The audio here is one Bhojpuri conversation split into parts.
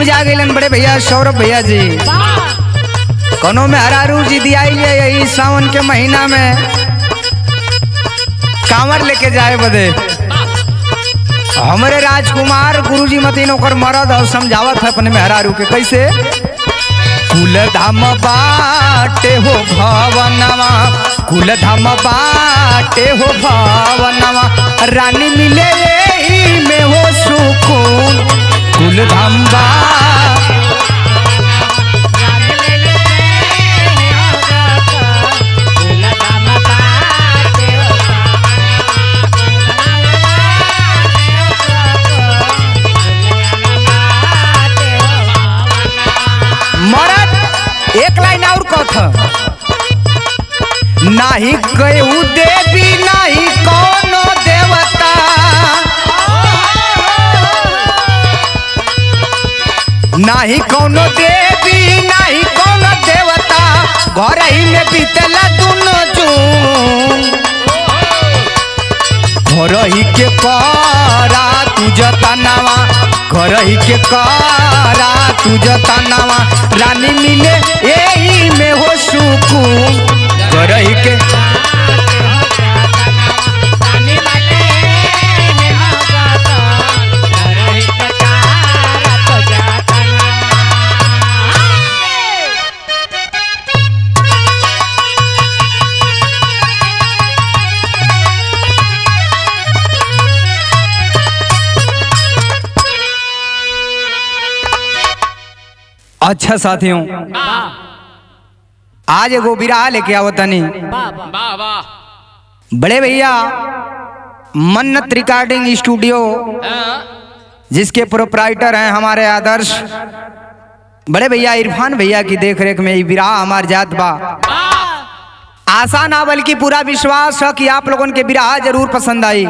समझा गए बड़े भैया सौरभ भैया जी। कोनो में हरारू जी दिया यही सावन के महीना में कांवर लेके जाए बदे हमारे राजकुमार गुरुजी मतीन ओकर मरद और समझावत है अपने मेहरारू के कैसे। कुल धाम बाटे हो भवनवा, कुल धाम बाटे हो भवनवा, रानी मिले यही में हो सुकून। कुल धाम एक लाइन और कथ नाही कहू देवी नाही कोनो देवता, नाही कोनो देवी नाही कोनो देवता, घर ही में बीतला दुनो जून। घर ही के करा तू जतनावा, घर ही के करा तू जतनावा, रानी मिले यही में हो सुकून। घर ही के अच्छा साथियों, आज एगो बिरहा लेके आवतनी बड़े भैया मन्नत रिकॉर्डिंग स्टूडियो, जिसके प्रोप्राइटर हैं हमारे आदर्श बड़े भैया इरफान भैया की देखरेख में ये बिरहा हमार जात बा। आशा ना बल्कि पूरा विश्वास है कि आप लोगों के बिरहा जरूर पसंद आई।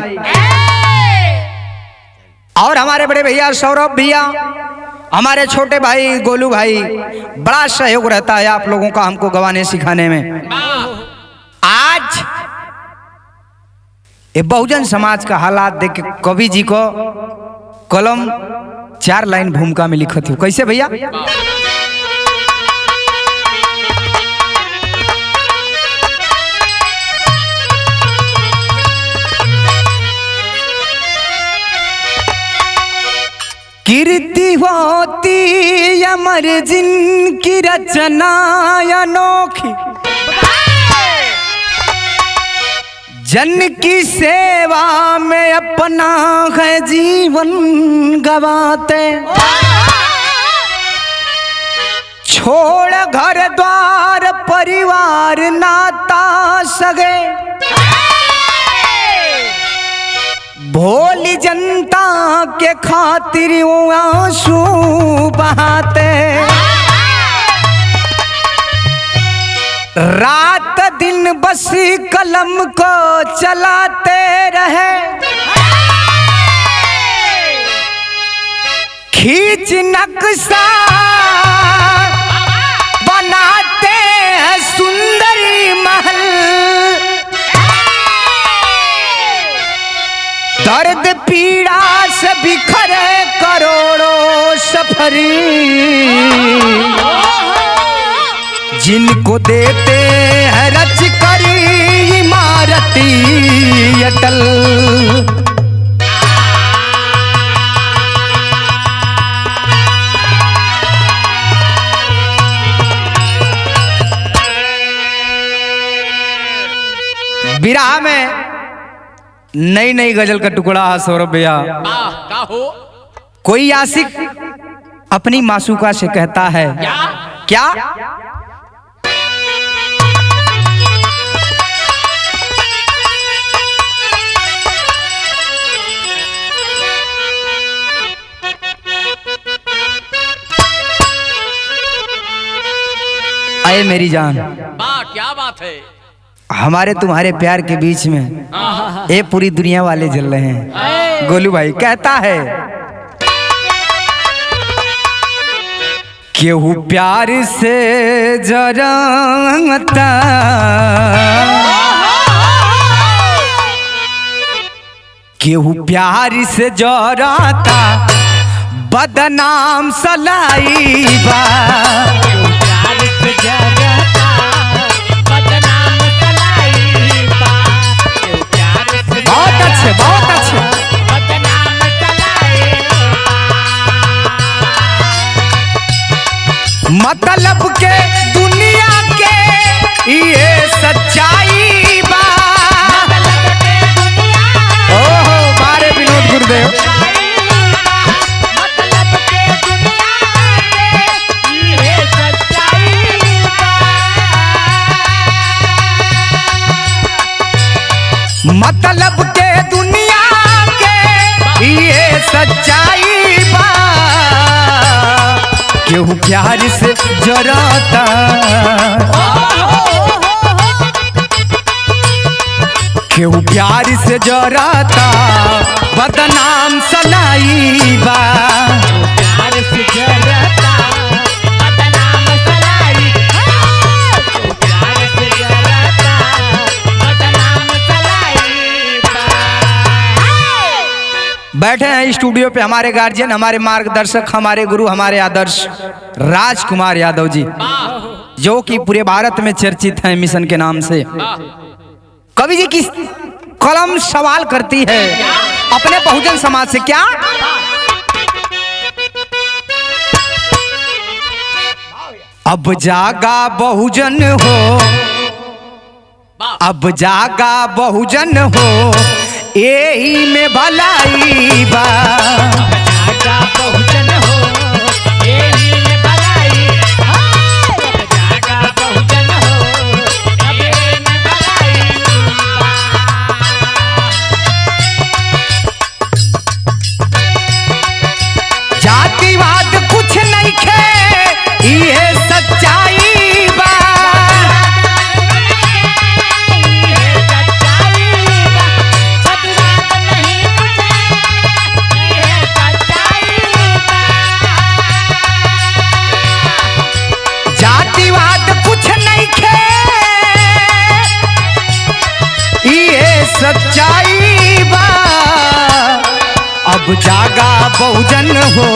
और हमारे बड़े भैया सौरभ भैया, हमारे छोटे भाई गोलू भाई, बड़ा सहयोग रहता है आप लोगों का हमको गवाने सिखाने में। आज ये बहुजन समाज का हालात देख के कवि जी को कलम 4 लाइन भूमिका में लिखत हो। कैसे भैया? कीर्ति होती अमर जिनकी रचना अनोखी, जन की सेवा में अपना है जीवन गवाते, छोड़ घर द्वार परिवार नाता सगे, भोली जनता के खातिर आंसू बहाते, रात दिन बस कलम को चलाते रहे, खींच नक्शा बनाते हैं सुंदरी महल, दर्द पीड़ा से बिखरे करोड़ों सफरी, जिनको देते हैं रच करी इमारती अटल। बिरहा में नई नई गजल का टुकड़ा है सौरभ भैया। कोई आशिक अपनी मासूका से कहता है क्या? अरे मेरी जान, क्या बात है? हमारे तुम्हारे प्यार के बीच में ये पूरी दुनिया वाले जल रहे हैं। गोलू भाई कहता है, केहू प्यार से जराता, केहू प्यार से जराता, बदनाम सलाई बा। बहुत अच्छे, बहुत अच्छे। मतलब के दुनिया के ये सच्चाई बा। ओहो बारे विनोद गुरुदेव। मतलब के दुनिया के ये सच्चाई बा। केहू प्यार से जराता, केहू प्यार से जराता, बदनाम सलाई बा। बैठे हैं स्टूडियो पे हमारे गार्जियन, हमारे मार्गदर्शक, हमारे गुरु, हमारे आदर्श राजकुमार यादव जी, जो कि पूरे भारत में चर्चित हैं मिशन के नाम से। कवि जी की कलम सवाल करती है अपने बहुजन समाज से, क्या अब जागा बहुजन हो, अब जागा बहुजन हो, यही में भलाई बा। जागा बहुजन हो, यही में भलाई, जागा बहुजन हो, यही में भलाई बा। जातिवाद कुछ नहीं खे, ये सच्चाई बा। सच्चाई बा। अब जागा बहुजन हो,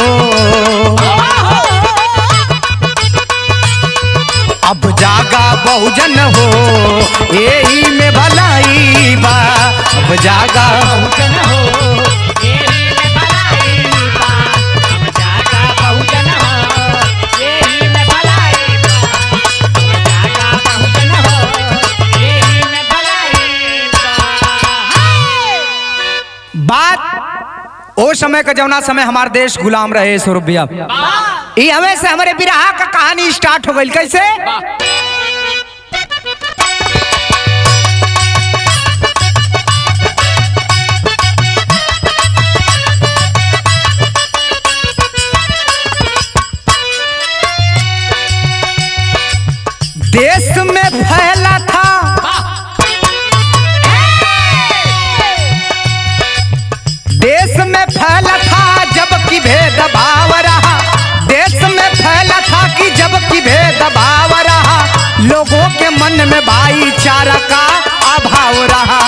अब जागा बहुजन हो, यही में भलाई बा। अब जागा बहुजन हो, यही में भलाई बा। अब जागा बहुजन हो, यही में भलाई बा। अब जागा बहुजन हो, यही में भलाई बात। ओ समय का जौना समय हमार देश गुलाम रहे सौरभ भैया, ये हमें से हमारे बिरहा का कहानी स्टार्ट हो गई। कैसे? देश में फैला था देश में फैला था जबकि भेदभाव रहा। देश में फैला था कि जबकि भेदभाव रहा, लोगों के मन में भाईचारा का अभाव रहा।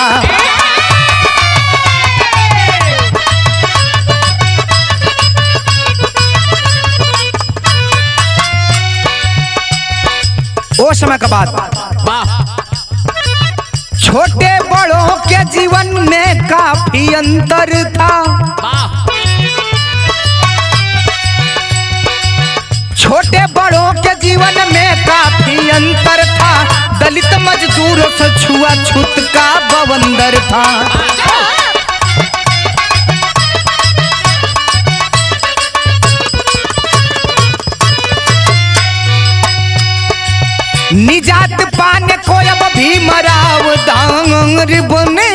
वो समय का बात, छोटे बड़ों के जीवन में काफी अंतर था। छोटे बड़ों के जीवन में काफी अंतर था। दलित मजदूरों से छुआछूत का बवंडर था। निजात पाने को अब भी मराव दांग बने।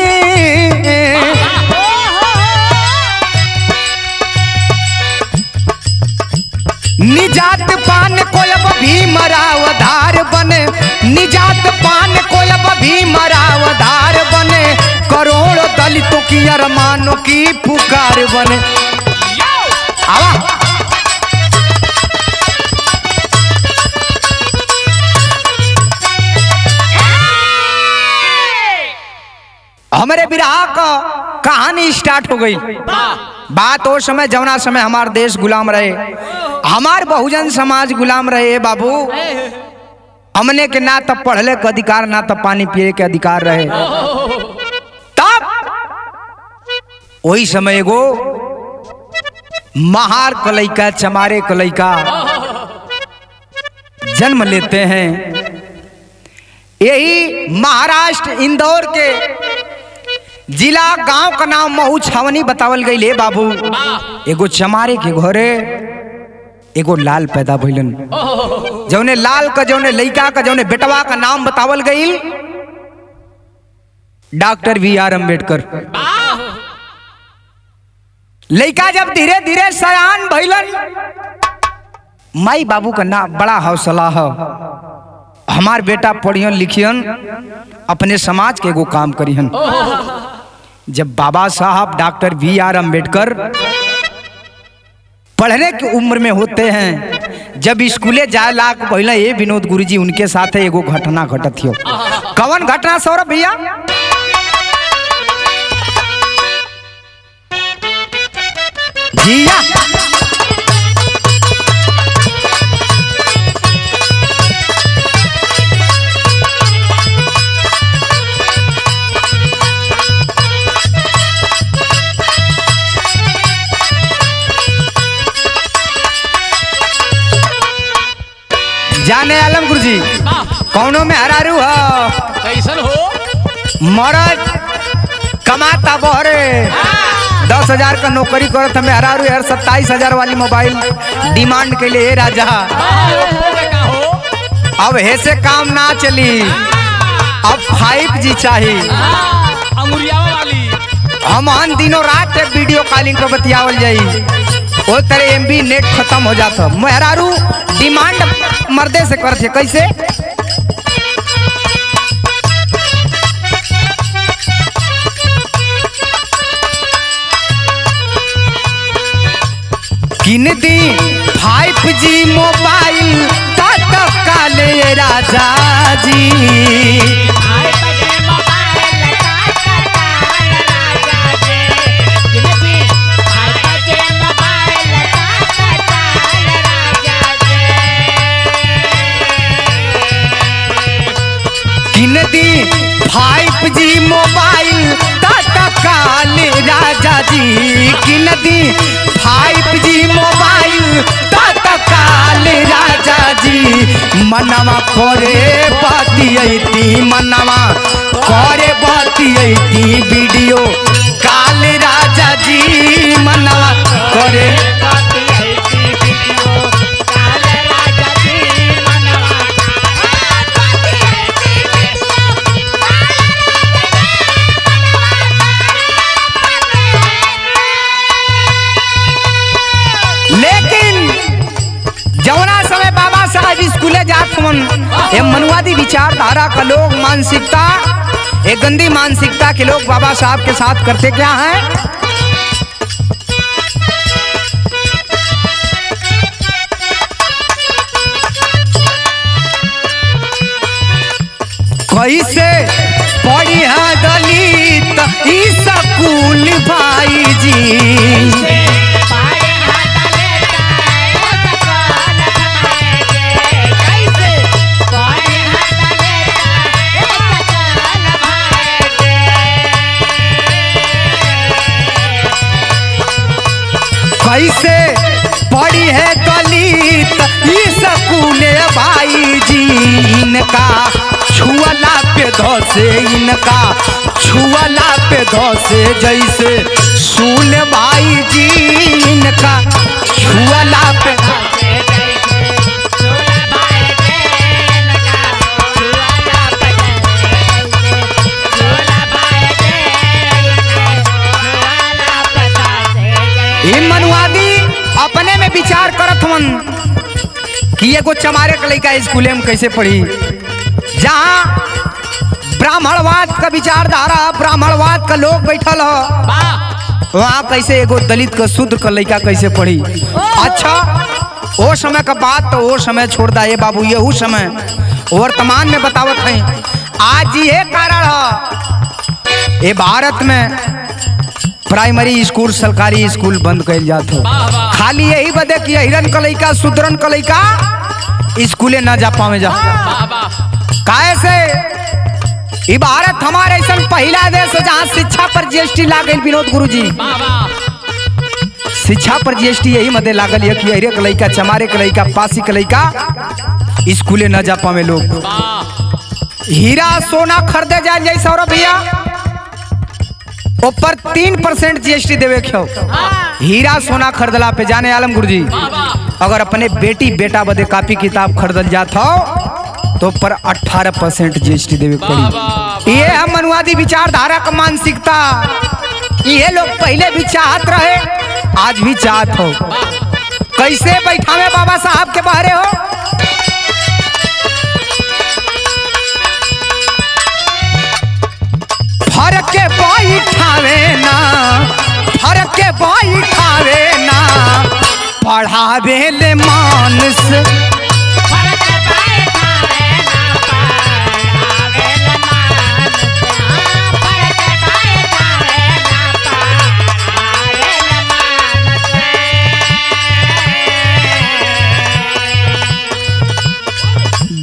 निजात पाने को अब भी मरावधार बने। निजात पाने को अब भी मरावधार बने। करोड़ों दलितों की अरमानों की पुकार बने। आवा हमारे बिरहा का कहानी स्टार्ट हो गई। बात वो समय जवना समय हमार देश गुलाम रहे, हमार बहुजन समाज गुलाम रहे बाबू। हमने के ना तब पढ़ले के अधिकार ना तब पानी पिए के अधिकार रहे। तब वही समय एगो महार कलैका चमारे कलैका जन्म लेते हैं। यही महाराष्ट्र इंदौर के जिला गांव का नाम महू छावनी बतावल गई ले बाबू। एगो चमारे के घरे एगो लाल पैदा भइलन, जौने लाल का जौने लइका का जौने बेटवा का नाम बतावल गई डॉक्टर वी.आर. अम्बेडकर। लइका जब धीरे धीरे सयान भइलन, माई बाबू का ना बड़ा हौसला है, हमार बेटा पढ़ियन लिखियन अपने समाज के एगो काम करियन। जब बाबा साहब डॉक्टर वी.आर. अम्बेडकर पढ़ने की उम्र में होते हैं, जब स्कूले जाए लाग पहले ये विनोद गुरुजी उनके साथ एगो घटना घटत हो। कौन घटना सौरभ भैया? जिया जाने आलम गुरुजी कौनो में हरारू हो कैसन हो मरद कमाता बहरे 10,000 का नौकरी करत हमें हरारू यार 27,000 वाली मोबाइल डिमांड के लिए राजा। अब ऐसे काम ना चली, अब 5G चाहिए। हम अन दिनों रात वीडियो कॉलिंग पर बतियावल जाई, वो तरह MB नेट खत्म हो जाता। मेहरारू डिमांड मर्दे से करते कैसे? किन दी 5G मोबाइल काले राजा जी। दी 5G मोबाइल तत्काल राजा जी, किन दी 5G मोबाइल तत्काल राजा जी। मनवा करे बतियती, मनवा करे बतियती वीडियो काल राजा जी। मनवा करे जवना समय बाबा साहब स्कूले जात मन ये मनुवादी विचारधारा का लोग मानसिकता, एक गंदी मानसिकता के लोग बाबा साहब के साथ करते क्या है? कैसे पढ़ी है दलित स्कूल भाई जी। कैसे पढ़ी है दलित स्कूल भाई जी। इनका छुअला पे धसे, इनका छुअला पे धसे जैसे सुन भाई जी। इनका छुअला पे मनुवादी अपने में विचार करत मन कि एगो चमारे के लइका स्कूले में कैसे पढ़ी, जहाँ ब्राह्मणवाद का विचारधारा, ब्राह्मणवाद का लोग बैठल हो, वहाँ कैसे एगो दलित का शूद्र का लइका कैसे पढ़ी। अच्छा वो समय का बात तो वो समय छोड़ दा ये बाबू, यहू समय वर्तमान में बतावत है। आज ये कारण है ये भारत में प्राइमरी स्कूल सरकारी स्कूल बंद कैल जात हो। वाह वाह खाली यही बदे कि हिरन का लइका सुदरन का लइका स्कूले ना जा पावे जा। वाह वाह काहे से ई भारत हमारे ऐसा पहला देश है जहाँ शिक्षा पर जीएसटी लागल। विनोद गुरुजी वाह वाह शिक्षा पर जीएसटी यही मदे लागल है कि अरे के लइका चमारे के लइका पासी के लइका स्कूले न जा पावे लोग। वाह हीरा सोना खरीदे जाए जाए सौरभ भैया ऊपर 3% जीएसटी देवे के हो। हीरा सोना खरीदला पे जाने आलम गुरुजी वाह वाह अगर अपने बेटी बेटा बदे कॉपी किताब खरीदल जात हो तो पर 18% जीएसटी देवे के पड़ी। ये हम मनुवादी विचारधारा का मानसिकता ये लोग पहले भी चाहत रहे आज भी चाहत हो। कैसे बैठावे बाबा साहब के बाहरे हो। फरक के बैठावे ना फरक के बैठावे ना पढ़ावे ले मानस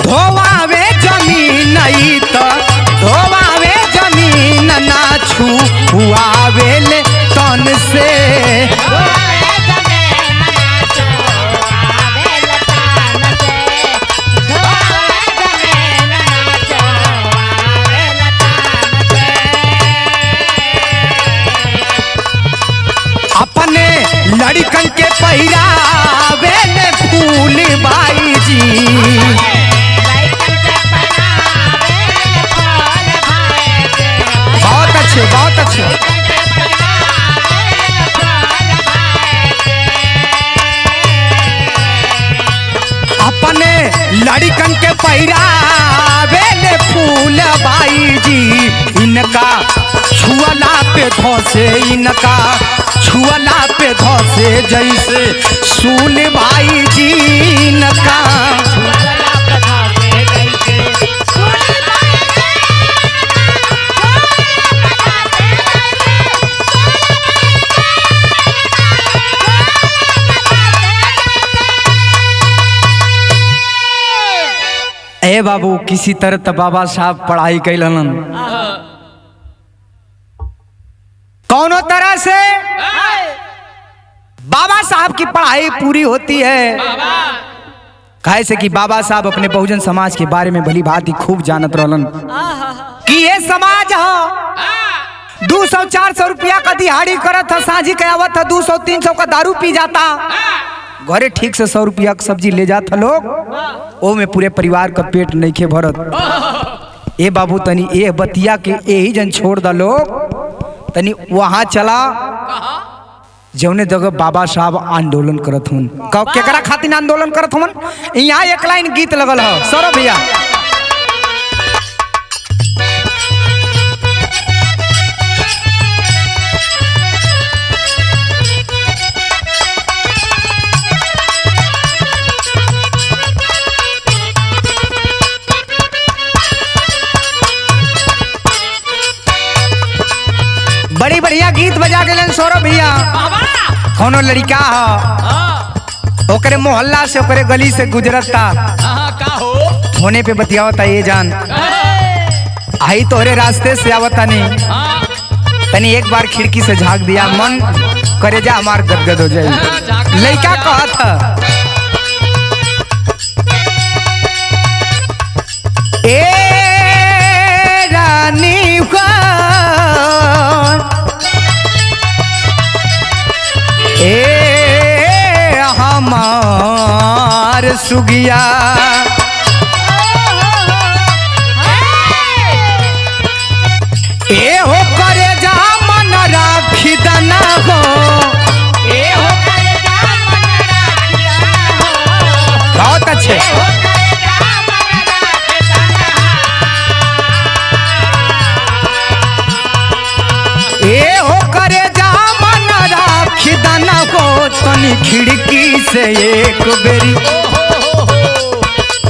धोवावे जमीन नहीं तो धोवावे जमीन ना छुआवे ले तन से अपने लड़कन के पहिरावे ले फूल बाई जी। बहुत अच्छे बहुत अच्छे अपने लड़कन के पहिरावे ले फूल बाई जी। इनका छुअला पे धोसे इनका छुअला पे धोसे जैसे सूल भाई जी इनका ए बाबू किसी तरह तो बाबा साहब पढ़ाई कैलन कौनो तरह से बाबा साहब की पढ़ाई पूरी होती है। काहे से कि बाबा साहब अपने बहुजन समाज के बारे में भली भांति खूब जानत रहलन कि ये समाज हो 200-400 रुपया का दिहाड़ी करत था साझी के आवत था 200-300 का दारू पी जाता घरे ठीक से 100 रुपया का सब्जी ले जाता लोग ओ में पूरे परिवार का पेट नहीं खे भरत। ए बाबू तनी ए बतिया के यही जन छोड़ द लोग तनी वहां चला जौने जगह बाबा साहब आंदोलन करत हूँ केकरा खातिर आंदोलन करत हूँ। यहाँ एक लाइन गीत लगल हो सौरभ भैया बड़ी बढ़िया गीत बजा के सौरभ भैया कोनो लड़का हो ओकरे मोहल्ला से ओकरे गली से गुजरता का हो होने पे बतियावता ये जान आई तोहरे रास्ते से आवता नहीं तनी एक बार खिड़की से झांक दिया मन करे जा हमार गदगद हो जाए। लड़का कहा था ए रानी ए हमार सुगिया ए हो करे जा मन राखी दना हो ए हो करे जा मन राखी दना हो। बहुत अच्छे ए हो करे जा मन राखी दना हो तनी खिड़की से एक बेरी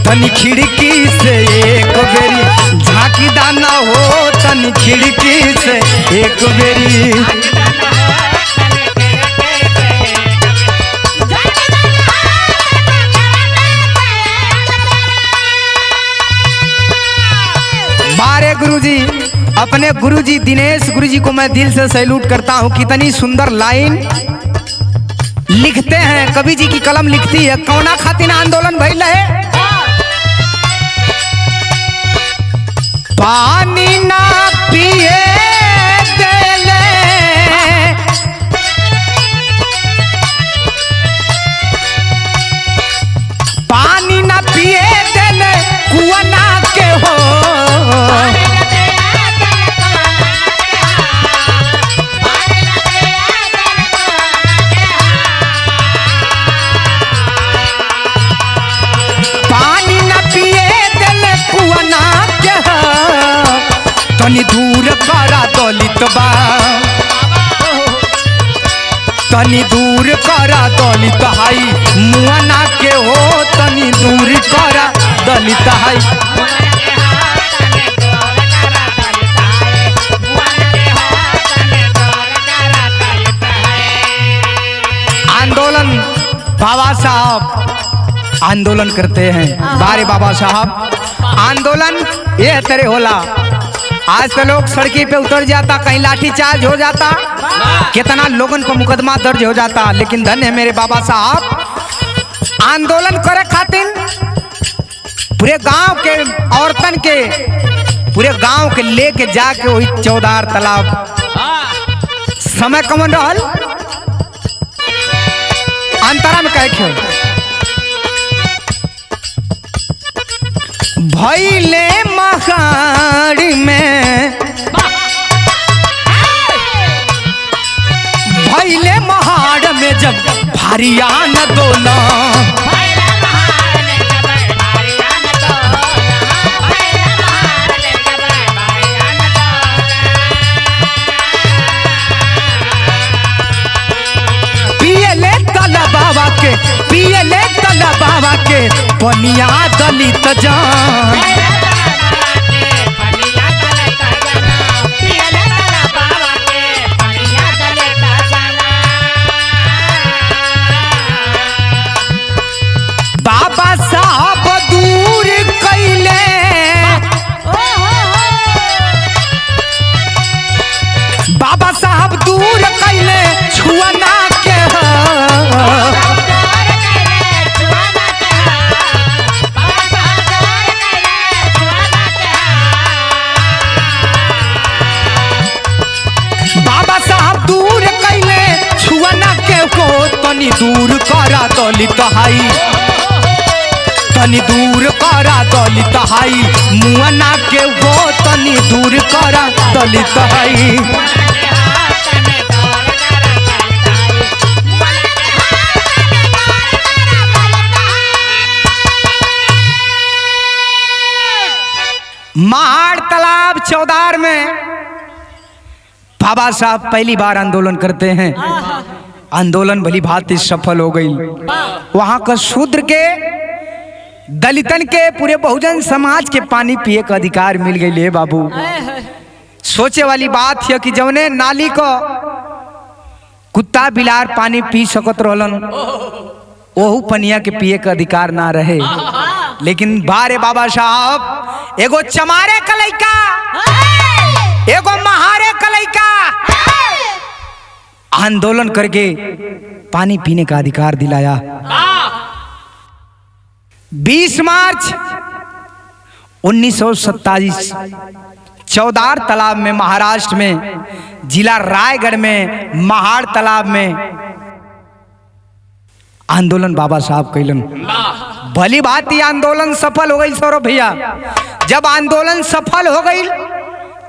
तनी खिड़की से एक बेरी झांकी दाना हो तनी खिड़की से एक बेरी है गुरुजी। अपने गुरुजी दिनेश गुरुजी को मैं दिल से सैल्यूट करता हूँ। कितनी सुंदर लाइन लिखते हैं, कवि जी की कलम लिखती है। कौना खातिर आंदोलन भइल है? पानी ना पिए देले, पानी ना पिए देले कुआना के हो। पानी ना पिए देले कुआना के हो, तनी दूर करा दलित बा, तनी दूर करा दलित हाई मुआना के हो, तनी दूर करा दलित हाई। आंदोलन बाबा साहब आंदोलन करते हैं। बारे बाबा साहब आंदोलन ये तरह होला। आज तो लोग सड़की पे उतर जाता, कहीं लाठी चार्ज हो जाता, कितना लोगन पर मुकदमा दर्ज हो जाता। लेकिन धन्य है मेरे बाबा साहब, आंदोलन करे खातिर पूरे गांव के औरतन के, पूरे गांव के लेके जाके वही चौदार तालाब। समय कमन रहल अंतरा में कह खेल भैले महाड़ में, भैले महाड़ में जब भारी आंदोलन, पियले तला बाबा के, पियले तला बाबा के पनिया दलित जान। बाबा साहब दूर कैले, बाबा साहब दूर कैले छुआना के हो। बाबा साहब दूर कैले छुआना के हो, तनी दूर करा दलित हाई, तनी दूर करा दलित हाई मुआना के हो, तनी दूर करा दलित हाई। महाड़ तालाब चौदार में बाबा साहब पहली बार आंदोलन करते हैं। आंदोलन भली भांति सफल हो गई। वहां का शूद्र के, दलितन के, पूरे बहुजन समाज के पानी पिए का अधिकार मिल गई। ले बाबू, सोचे वाली बात है कि जौने नाली को कुत्ता बिलार पानी पी सकत रहलन, ओहू पनिया के पिए का अधिकार ना रहे। लेकिन बारे बाबा साहब एगो चमारे का लइका, एगो महारे का लइका आंदोलन करके पानी पीने का अधिकार दिलाया। 20 मार्च 1927 चौदार तालाब में, महाराष्ट्र में, जिला रायगढ़ में, महाड़ तालाब में आंदोलन बाबा साहब कैलन। भली भांति आंदोलन सफल हो गई। सौरभ भैया, जब आंदोलन सफल हो गई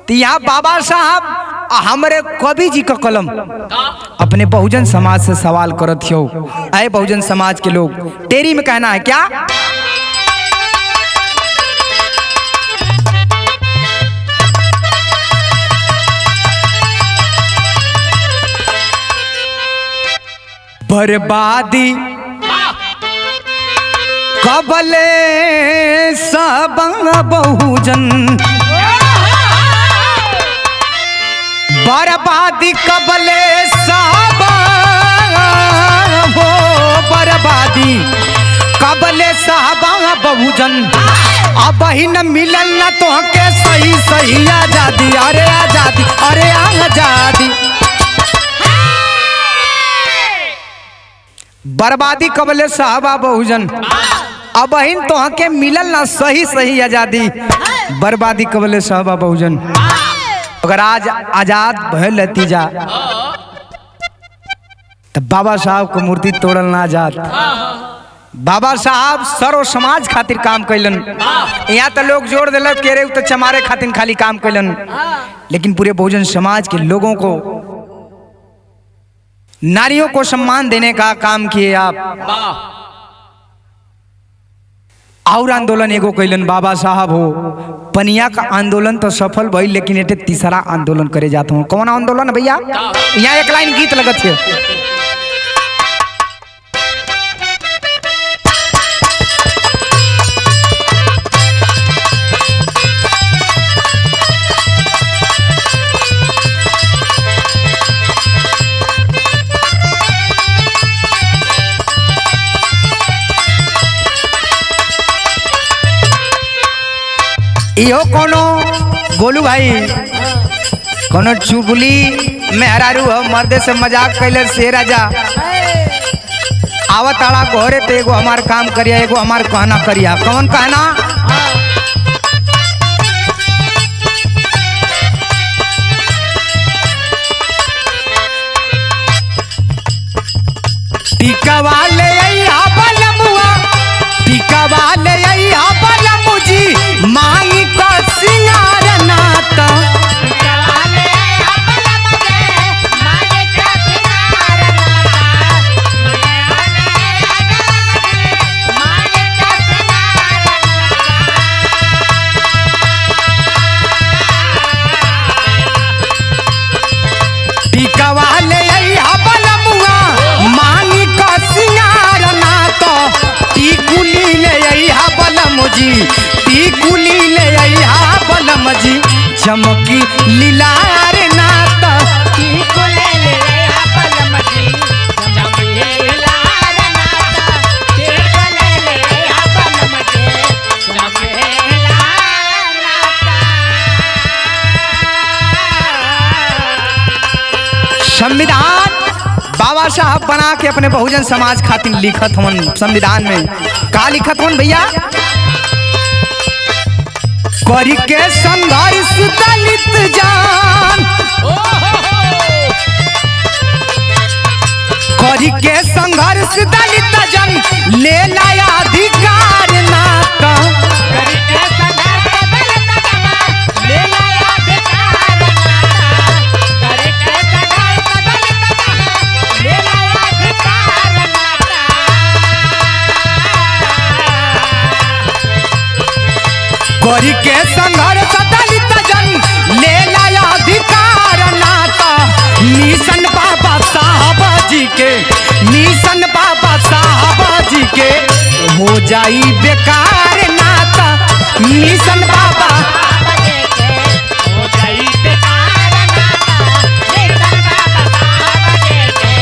तो यहाँ बाबा साहब हमारे कवि जी का कलम अपने बहुजन समाज से सवाल करत हो। आए बहुजन समाज के लोग, टेरी में कहना है क्या? बर्बादी कबले सब बहुजन, बर्बादी कबले सब हो, बर्बादी कबले साहबा बहुजन अब ही न मिलल न तोहके सही सही आजादी, अरे आजादी, अरे आजादी। बर्बादी कबले साहबा बहुजन अब ही तोहके मिलल न सही सही आजादी, बर्बादी कबले साहबा बहुजन। अगर आज आजाद भइल रहती जा तो बाबा साहब को मूर्ति तोड़ल ना आजाद। बाबा साहब सर्व समाज खातिर काम कैलन। यहाँ तो लोग जोड़ दिलक के रे तो चमारे खातिर खाली काम कैलन, लेकिन पूरे बहुजन समाज के लोगों को, नारियों को सम्मान देने का काम किए आप। और आंदोलन एगो कैलन बाबा साहब हो, पनिया का आंदोलन तो सफल भइल, लेकिन एटे तीसरा आंदोलन करे जाता हूँ। कौन आंदोलन भैया? यहाँ एक लाइन गीत लगत है। इहो कोनो गोलू भाई कोनो चुगली मेहरारू हो, मर्दे से मजाक कैले से राजा आवत आड़ा घोरे तो एगो हमार काम करिया, एगो हमार कहना करिया। कौन कहना? टीका वाले बलमुआ, टीका वाले बलमु जी मांगी को सिंगार नाता। टीका वाले बलमुआ मांगी को सिंगार नाता। टीकुली ले बलम जी, टीकुली ले बलम जी, चमकी लीलार नाता। टीकुले ले बलम जी, चमकी लीलार नाता। टीकुले ले बलम जी, चमकी लीलार नाता। संविधान बाबा साहब बना के अपने बहुजन समाज खातिर लिखत हवन। संविधान में का लिखत हवन भैया? करी के संघर्ष दलित जान, करी के संघर्ष दलित जन ले लाया अधिकार नाता। करी के संघर्ष दलित जन ले लाया अधिकार नाता। करी के संघर्ष दलित जन ले लाया अधिकार नाता। करी के संघर्ष दलित जन ले लाया अधिकार नाता। मिशन बाबा साहब जी के, मिशन बाबा साहब जी के हो जाई बेकार नाता। मिशन बाबा हो जाई बेकार नाता। मिशन बाबा साहब जी के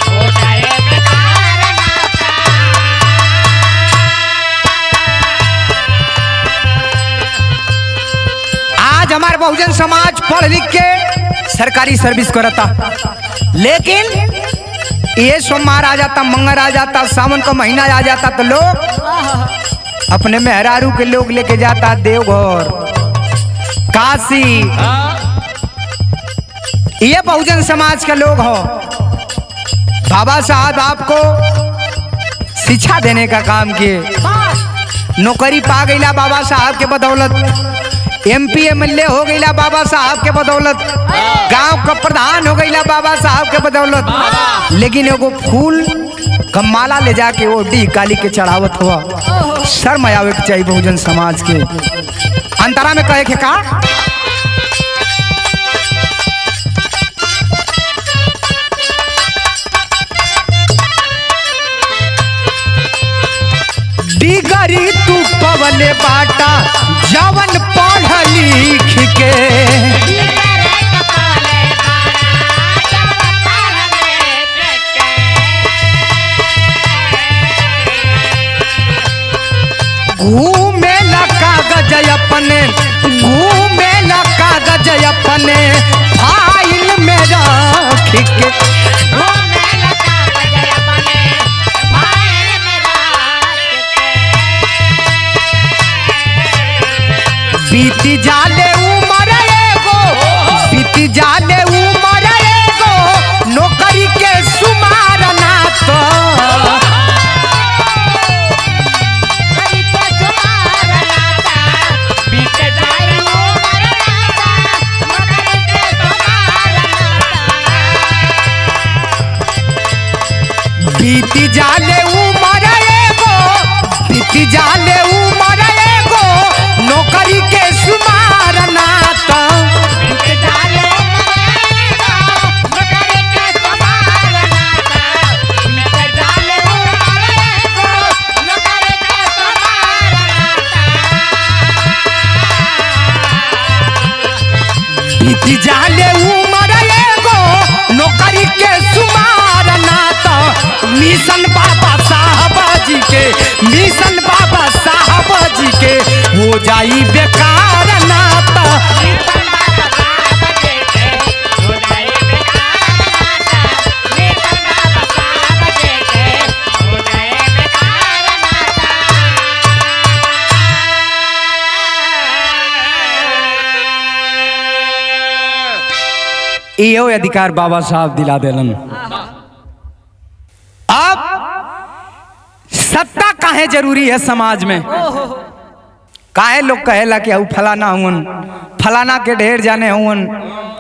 हो जाए बेकार नाता। आज हमारे बहुजन समाज पढ़ लिख के सरकारी सर्विस करता, लेकिन ये सोमवार आ जाता, मंगल आ जाता, सावन का महीना आ जाता तो लोग अपने मेहरारू के लोग लेके जाता देवघर, काशी। ये बहुजन समाज के लोग हो। बाबा साहब आपको शिक्षा देने का काम किए, नौकरी पा गईला बाबा साहब के बदौलत, MP MLA हो गईला बाबा साहब के बदौलत, गांव का प्रधान हो गईला बाबा साहब के बदौलत। लेकिन एगो फूल का माला ले जाके वो डी काली के चढ़ावत हुआ, शर्म आवे के चाहिए बहुजन समाज के। अंतरा में कहे के का? डिगरी तू पवले बाटा जवन पढ़ लिख के। बीती जाले उमर एगो बीती जाले उमर एगो नौकरी के सुमार ना तो बीती जाले उमर एगो बीती जाले उमर एगो नौकरी के सुमार ना तो बीती जाले उमर एगो नौकरी के सुमार ना तो मिशन बाबा साहब जी के मिशन बाबा साहब जी के हो जाई बेकार ना तो यो अधिकार बाबा साहब दिला देलन। अब सत्ता काहे जरूरी है समाज में? काहे लोग कहेला कि हऊ फलाना हुन फलाना के ढेर जाने हुन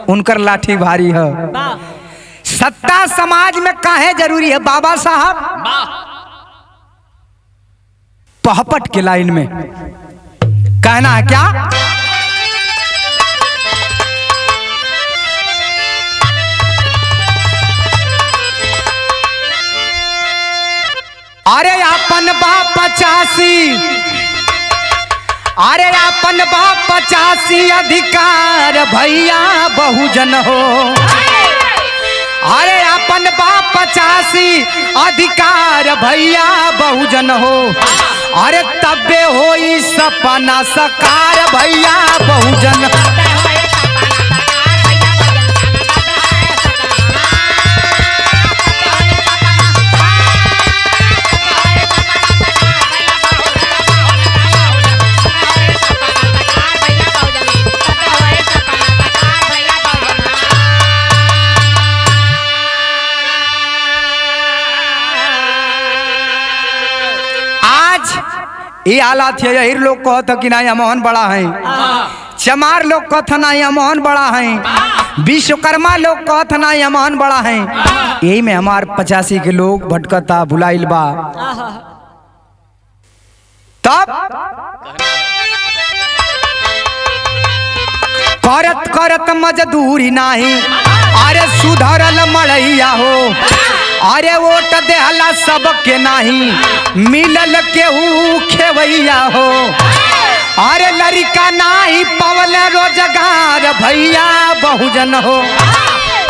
उनकर लाठी भारी है। सत्ता समाज में काहे जरूरी है बाबा साहब? पहपट के लाइन में कहना है क्या? अरे अपन बाप 85 अरे अपन बाप 85 अधिकार भैया बहुजन हो। अरे अपन बाप 85 अधिकार भैया बहुजन हो। अरे तबे होई सपना सकार भैया बहुजन। ये हालात है। यही लोग कहते कि नहीं अमोहन बड़ा है, चमार लोग कहते नहीं अमोहन बड़ा है, विश्वकर्मा लोग कहते नहीं अमोहन बड़ा है। यही में हमार 85 के लोग भटकता भुलाइल बा। तब करत करत मजदूरी नहीं अरे सुधरल मड़ैया हो। अरे वोट देहला सबके नहीं मिलल केहू खेवैया हो। अरे लड़का नहीं पवल रोजगार भैया बहुजन हो।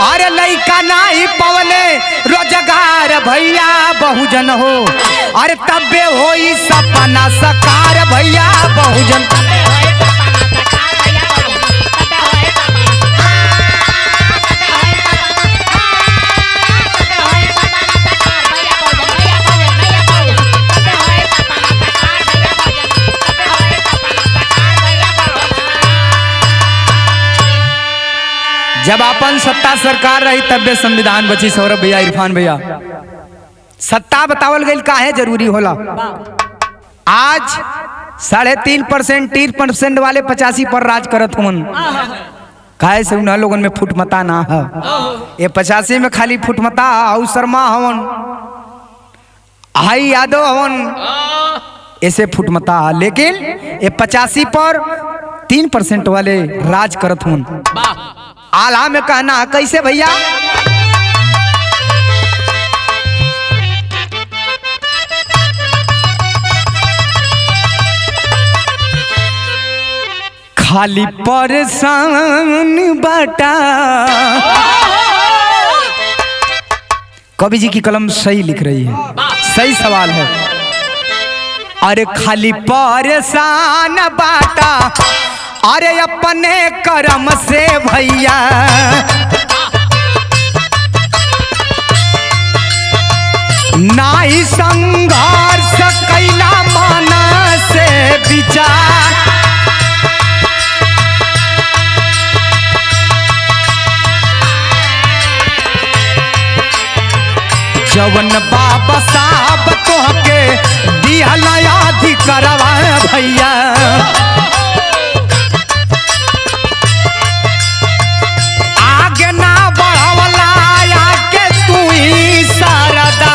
अरे लड़का नहीं पवले रोजगार भैया बहुजन हो। अरे तबे होई सपना सकार भैया बहुजन। जब अपन सत्ता सरकार रही तबे संविधान बची। सौरभ भैया इरफान भैया सत्ता बतावल गई काहे जरूरी होला। आज 3.5% 3% वाले 85 पर राज करत हुन। काहे से उन लोगन में फुटमता ना है। ये 85 में खाली फुटमता हाउ शर्मा हवन हाई यादव हवन ऐसे फुटमता। लेकिन ये 85 पर 3% वाले राज करत हुन। आला में कहना कैसे भैया? खाली परेशान बाटा। कवि जी की कलम सही लिख रही है, सही सवाल है। अरे खाली परेशान बाटा अरे अपने कर्म से भैया। नाई संघर्ष कैला मन से विचार। जवन बाबा साहब तोहके दिहला अधिकारवा भैया आगे ना बढ़वला आके तू ही सरदा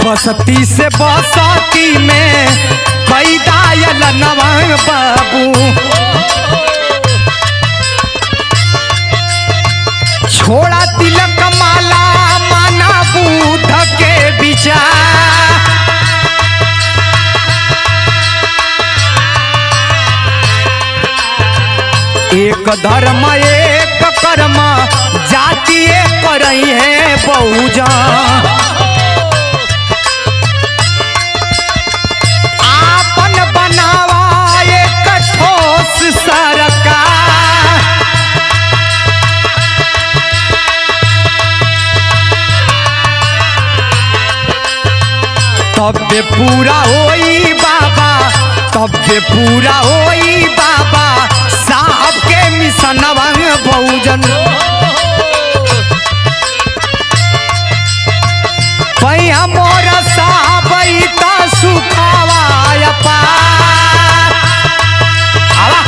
बसती से बसती में कई दायल नवा बाबू छोड़ा तिलक माला माना बुध के विचार एक धर्म एक कर्म जाति करई है बहुजन आपन बनावा एक ठोस सरकार तब पूरा होई बाबा तब पूरा होई बाबा साहब के मिशनवा बहुजन पैया मोर साहब त सुखावा अपार आवा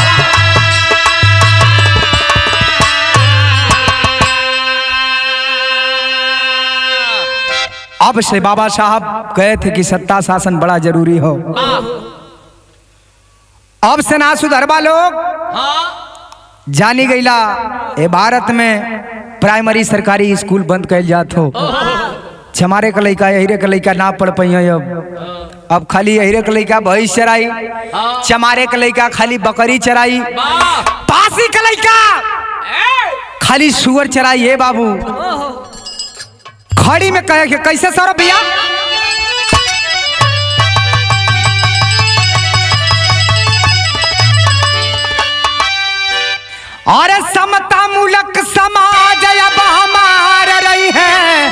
अब से बाबा साहब कहे थे कि सत्ता शासन बड़ा जरूरी हो अब से ना सुधरवा लोग जानी गईला ए भारत में प्राइमरी सरकारी स्कूल बंद कैल जात हो हमारे का लड़का यही का लड़का ना पढ़ पाई अब खाली यही का लड़का भैंस चराई चमारे का लड़का खाली बकरी चराई पासी का लड़का खाली सुअर चराई है बाबू खड़ी में कहे कि कैसे सौरभ भैया और समता मूलक समाज अब हमार रही है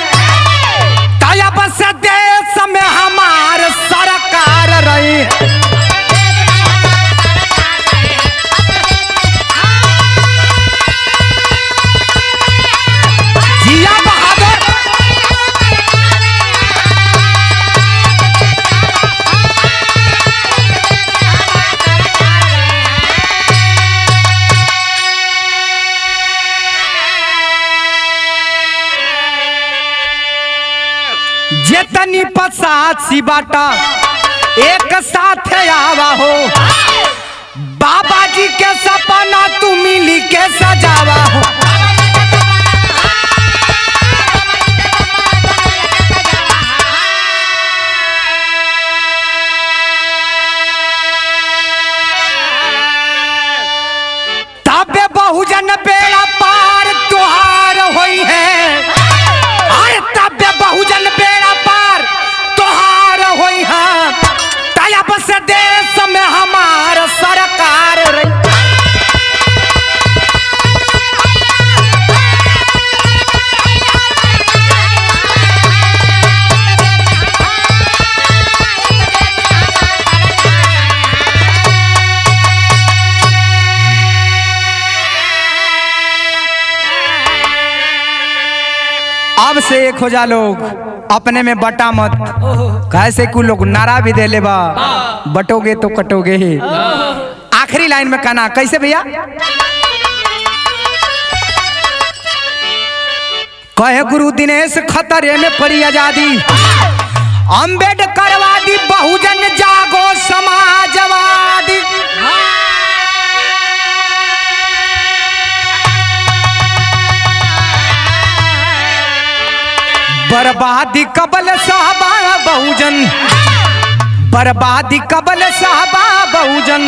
तब से देश में हमार सरकार रही है जिया बहादुर जेतनी पसात सी बाटा एक साथ आवा हो बाबा जी के सपना तू मिली के सजावा हो तबे बहुजन बेड़ा पार तुहार होई है अरे तबे बहुजन बेड़ा पार तुहार होई है तब से देश में हमार सरकार रही अब से एक हो जा लोग अपने में बटा मत कैसे कुछ लोग नारा भी दे ले बा बटोगे तो कटोगे ही आखिरी लाइन में कहना कैसे भैया कहे गुरु दिनेश खतरे में पड़ी आजादी अम्बेडकरवादी बहुजन जागो समाजवादी बर्बादी कबल साहबा बहुजन बर्बादी कबल साहबा बहुजन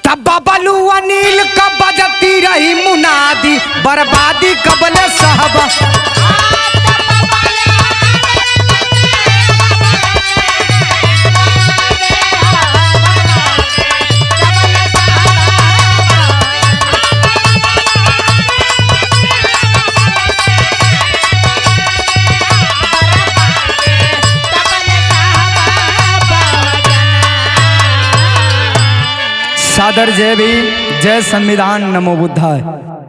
तब बबलू अनिल का बजती रही मुनादी बर्बादी कबल साहबा ब्रदर जय भीम, जय संविधान, नमो बुद्धाय।